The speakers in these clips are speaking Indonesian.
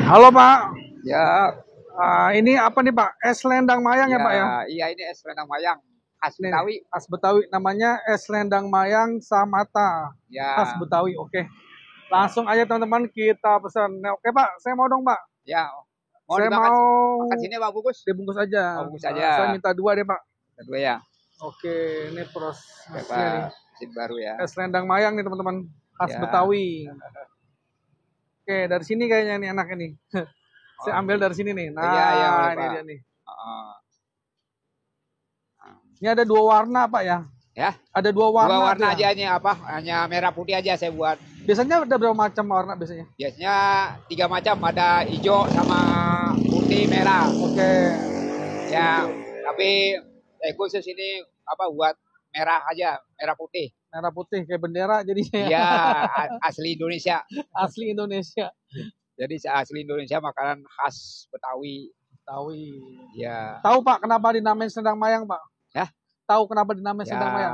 Halo Pak. Ya, Ini apa nih Pak? Es Lendang Mayang ya Pak ya? iya ini es Lendang Mayang khas Nih, Betawi. khas Betawi. Namanya Es Lendang Mayang Samata. Khas Ya, Betawi. Oke. Langsung aja teman-teman kita pesan. Nah, oke Pak, saya mau dong Pak. ya. Mau Saya dimakan mau makan sini Pak bungkus? dibungkus Oh, aja. bungkus Saya aja. minta 2 deh Pak. Kedua ya. Oke, ini Oke prosesnya nih. Pak, mesin baru ya. Es Lendang Mayang nih teman-teman. Khas Ya. Betawi. Oke, dari sini kayaknya nih enaknya nih. Saya Oh, ambil dari sini nih. iya, iya boleh Nah, ini Pak. dia nih. Oh, Ini ada 2 warna Pak ya? ya, Ada 2 dua warna warna tuh ya? aja ini apa? Hanya merah putih aja saya buat. Biasanya ada berapa macam warna biasanya? Biasanya 3 macam, ada hijau sama putih merah. Oke, Ya, tapi khusus ini apa buat merah aja, merah putih. merah putih kayak bendera jadinya ya. Iya, asli Indonesia. Asli Indonesia. Jadi asli Indonesia makanan khas Betawi. Betawi. Ya, Tahu Pak kenapa dinamain Sendang Mayang Pak? ya, Tahu kenapa dinamain ya. Sendang Mayang?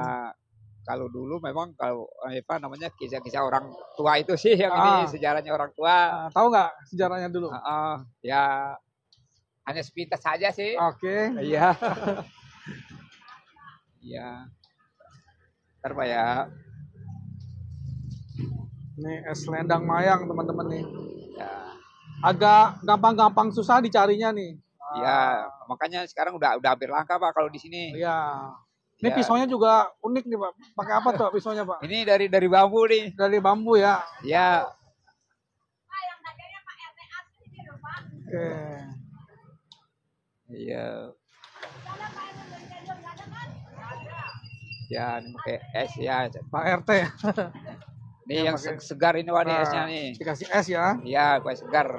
Kalau dulu memang kalau apa namanya kisah-kisah orang tua itu sih yang Ah. ini sejarahnya orang tua. Tahu nggak sejarahnya dulu? Ya hanya sepintas saja sih. Oke. Iya. Iya. Ntar Pak ya. Nih es Lendang Mayang teman-teman nih. Ya. Agak gampang-gampang susah dicarinya nih. Iya, makanya sekarang udah hampir langka Pak kalau di sini. Iya. Ini Ya. pisaunya juga unik nih Pak. Pakai apa tuh pisaunya Pak? Ini dari bambu nih. Dari bambu ya. Ya. Oke. Iya. Ya, ini pakai es ya. Pak RT. Ini yang segar ini Pak, nih esnya nih. Dikasih es ya. Iya, kue segar.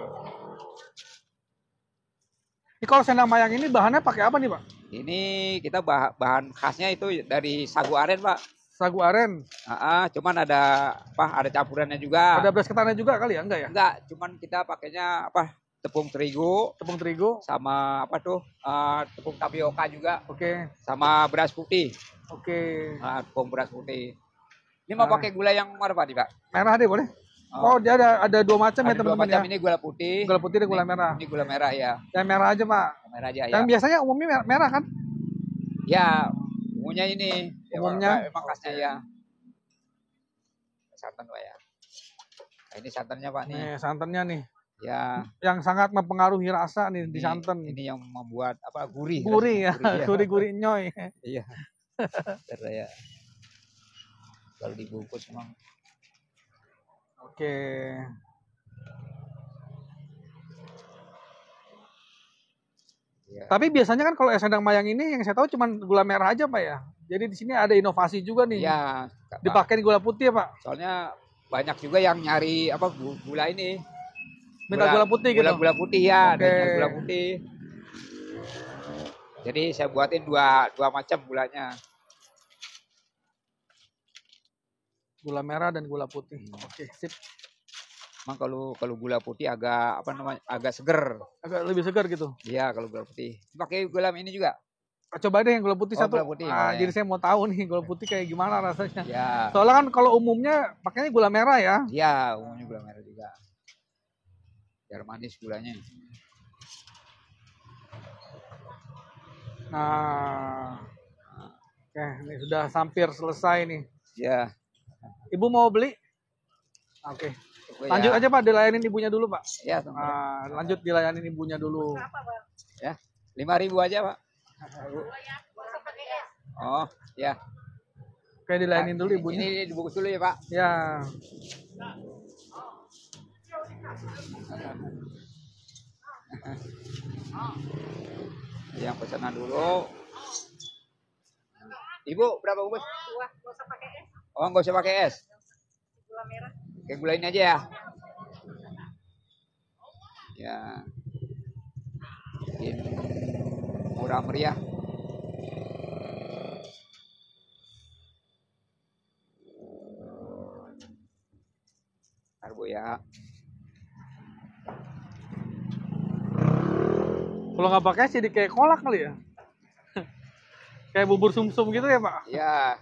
Ini kalau Sendang Mayang ini bahannya pakai apa nih Pak? Ini kita bahan khasnya itu dari sagu aren Pak. Sagu aren. Cuman ada ada campurannya juga. Ada beras ketannya juga kali ya? Enggak ya? Enggak, cuman kita pakainya tepung terigu. Tepung terigu. Sama tepung tapioka juga. Oke. Sama beras putih. Oke. Tepung beras putih. Ini mau pakai gula yang mana Pak, Pak? Merah deh boleh. Oh, dia ada 2 macam ya teman-teman ya. Ini gula putih. Gula putih dan gula merah. Ini gula merah ya. Yang merah aja Pak. Merah aja ya. Yang biasanya umumnya merah kan? Ya, umumnya ini. Umumnya. Emang khasnya ya. Santan Pak ya. Nah, ini santannya Pak nih. Nih santannya nih. Ya. Yang sangat mempengaruhi rasa nih di santan. Ini yang membuat gurih. Gurih ya. Gurih-gurih nyoy. Iya. Ya. Kalau dibungkus memang. Oke. Ya. Tapi biasanya kan kalau es Lendang Mayang ini yang saya tahu cuma gula merah aja Pak ya. Jadi di sini ada inovasi juga nih. Iya. Dipakai gula putih ya Pak. Soalnya banyak juga yang nyari gula ini. Minta gula putih gitu. Gula putih ya, Oke. gula putih. Jadi saya buatin dua macam gulanya. Gula merah dan gula putih. Oke, sip. Emang kalau gula putih agak agak seger. Agak lebih segar gitu. Iya, kalau gula putih. Pakai gula ini juga. Coba deh yang gula putih satu. Gula putih, Jadi saya mau tahu nih gula putih kayak gimana rasanya. Ya. Soalnya kan kalau umumnya pakainya gula merah ya. Iya, umumnya gula merah juga. Biar manis gulanya. Nah. Oke, ini sudah hampir selesai nih. Ya. Ibu mau beli? Oke. Lanjut aja Pak, dilayanin ibunya dulu Pak. Ya, lanjut dilayanin ibunya dulu. Ya, 5.000 aja Pak. Oh, ya. Oke, dilayanin dulu ibunya. Ini dibungkus dulu ya Pak. Ya. Yang pesanan dulu. Ibu berapa bungkus? 2, nggak usah pakai es. Oh, nggak usah pakai es. Gula merah. Kayak gula ini aja ya. Ya. Bikin murah meriah. Ntar Bu ya. Kalau nggak pakai jadi kayak kolak kali ya. Kayak bubur sumsum gitu ya Pak? Iya.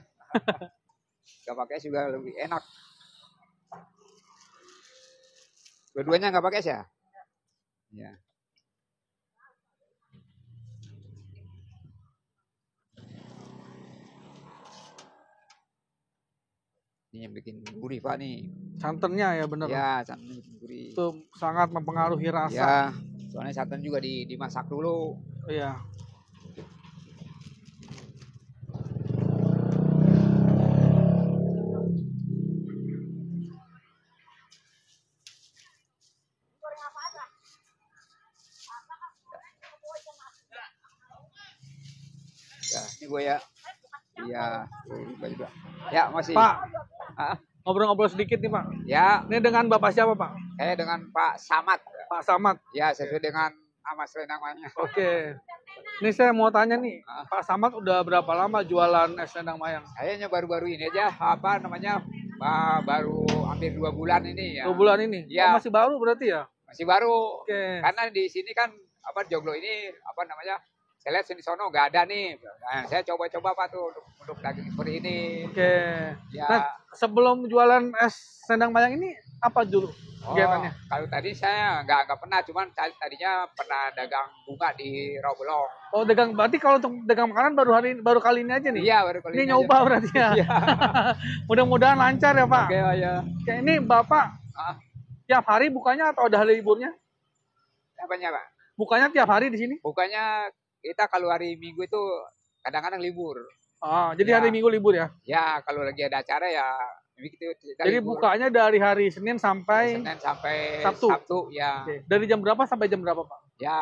Nggak pakai es juga lebih enak. Dua-duanya nggak pakai es ya? Ya. Ini yang bikin gurih Pak nih. Santannya ya bener. Ya, santan bikin gurih. Itu sangat mempengaruhi rasa. Ya, soalnya santan juga dimasak dulu. Iya. Ya, ini gue ya. Iya, gue juga. Ya, masih. Pak, Ah, ngobrol-ngobrol sedikit nih Pak. ya, Ini dengan Bapak siapa Pak? saya dengan Pak Samad. Pak Samad. Ya, sesuai dengan nama selendangnya. Oke. Ini saya mau tanya nih, Ah. Pak Samad udah berapa lama jualan es selendang mayang? Kayaknya baru-baru ini aja, apa namanya, baru hampir 2 bulan ini ya. 2 bulan ini? Ya. Oh, masih baru berarti ya? Masih baru. Oke. Karena di sini kan, apa, joglo ini, apa namanya, saya lihat sini sono nggak ada nih. Nah, saya coba-coba Pak tuh untuk daging seperti ini. Oke. Ya. Nah, sebelum jualan es selendang mayang ini apa dulu Oh, kegiatannya? kalau tadi saya nggak pernah, cuman tadinya pernah dagang bunga di Rawabelong. Oh, dagang berarti kalau untuk dagang makanan baru kali ini aja nih? Iya, baru kali Ini aja. nyoba berarti ya. Iya. Mudah-mudahan lancar ya Pak. Oke, ya. Oke, ini Bapak Ah, tiap hari bukanya atau ada hari liburnya? apanya Pak? Bukanya tiap hari di sini? Bukannya kita kalau hari Minggu itu kadang-kadang libur. Ah, jadi Ya. hari Minggu libur ya? Ya, kalau lagi ada acara ya begitu. Kita Jadi libur. bukanya dari hari Senin sampai Senin sampai Sabtu. Sabtu ya. Oke. Dari jam berapa sampai jam berapa Pak? Ya,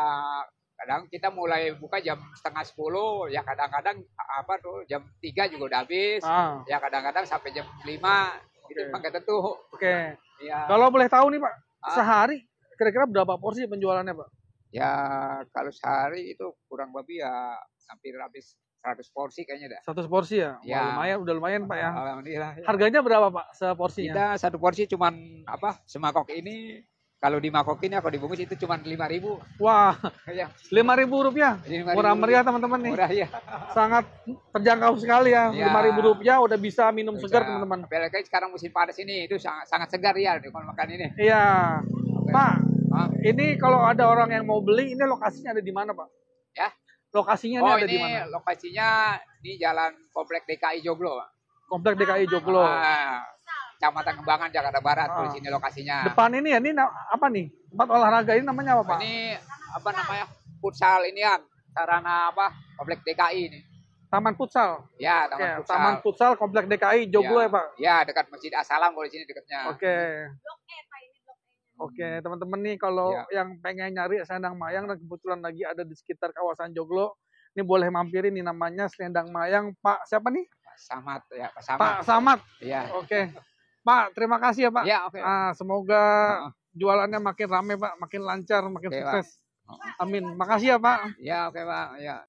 kadang kita mulai buka jam setengah 10, ya kadang-kadang apa tuh jam 3 juga udah habis. Ah, Ya kadang-kadang sampai jam 5 gitu, Oke. pakai tentu. oke. Ya. Kalau boleh tahu nih Pak, Ah. sehari kira-kira berapa porsi penjualannya Pak? Ya kalau sehari itu kurang lebih ya hampir habis 100 porsi kayaknya dah. 100 porsi ya? Wah, Ya. udah lumayan Pak ya. Alhamdulillah. Ya. Harganya berapa Pak seporsinya? Kita satu porsi cuman apa? Semangkok ini kalau dimangkokin ya kalau dibungkus itu cuman 5.000. Wah, Ya. Rp5.000. 5.000 Murah meriah teman-teman nih. Murah ya. Sangat terjangkau sekali ya. Ya. Rp5.000 udah bisa minum segar teman-teman. Apalagi sekarang musim panas ini itu sangat segar ya kalau makan ini. Iya. Pak, Ah. ini kalau ada orang yang mau beli, ini lokasinya ada di mana Pak? Ya. Lokasinya ini Oh ada di ini mana? lokasinya di Jalan Komplek DKI Joglo. Komplek DKI Joglo. Kecamatan Kembangan Jakarta Barat. Ah. Di sini lokasinya. Depan ini ya, ini apa nih? Tempat olahraga ini namanya apa Pak? Ini apa namanya? Futsal ini kan sarana apa? Komplek DKI ini. Taman Futsal. Ya, Oke, Taman Futsal. Taman Futsal Komplek DKI Joglo ya Pak? Ya, dekat Masjid As-Salam kalau di sini dekatnya. Oke. Blok E Pak, ini blok E. Oke, teman-teman nih kalau Ya. yang pengen nyari selendang mayang dan kebetulan lagi ada di sekitar kawasan Joglo, ini boleh mampirin nih namanya selendang mayang Pak siapa nih? Pak Samad ya, Pak Samad. Pak Samad. Iya. Oke. Pak, terima kasih ya Pak. Ya, oke. Semoga Heeh. jualannya makin rame Pak, makin lancar, makin Oke, Pak. sukses. Amin. Makasih ya Pak. Ya, oke, Pak. Ya.